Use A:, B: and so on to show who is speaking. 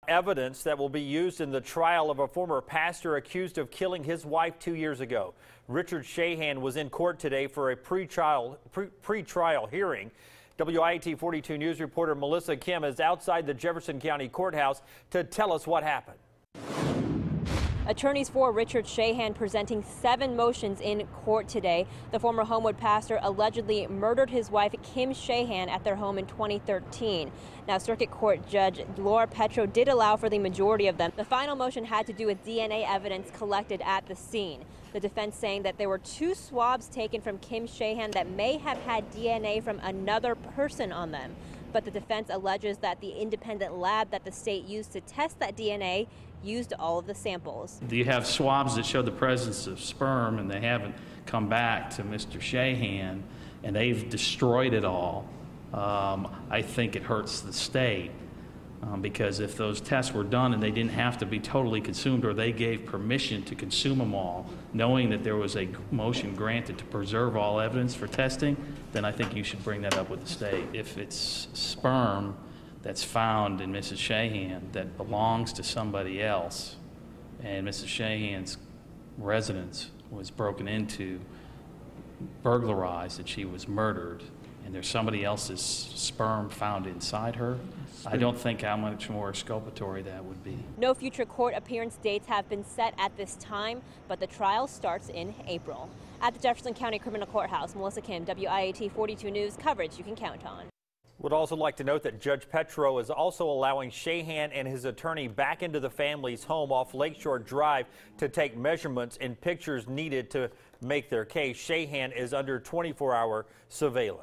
A: evidence that will be used in the trial of a former pastor accused of killing his wife 2 years ago. Richard Shahan was in court today for a pre-trial hearing. WIAT 42 News reporter Melissa Kim is outside the Jefferson County Courthouse to tell us what happened.
B: Attorneys for Richard Shahan presenting 7 motions in court today. The former Homewood pastor allegedly murdered his wife, Kim Shahan, at their home in 2013. Now, Circuit Court Judge Laura Petro did allow for the majority of them. The final motion had to do with DNA evidence collected at the scene. The defense saying that there were 2 swabs taken from Kim Shahan that may have had DNA from another person on them. But the defense alleges that the independent lab that the state used to test that DNA used all of the samples.
C: You have swabs that show the presence of sperm, and they haven't come back to Mr. Shahan, and they've destroyed it all. I think it hurts the state because if those tests were done and they didn't have to be totally consumed, or they gave permission to consume them all, knowing that there was a motion granted to preserve all evidence for testing, then I think you should bring that up with the state. If it's sperm that's found in Mrs. Shahan that belongs to somebody else, and Mrs. Shahan's residence was broken into, burglarized, and she was murdered, and there's somebody else's sperm found inside her, I don't think how much more exculpatory that would be.
B: No future court appearance dates have been set at this time, but the trial starts in April. At the Jefferson County Criminal Courthouse, Melissa Kim, WIAT 42 News, coverage you can count on.
A: Would also like to note that Judge Petro is also allowing Shahan and his attorney back into the family's home off Lakeshore Drive to take measurements and pictures needed to make their case. Shahan is under 24-hour surveillance.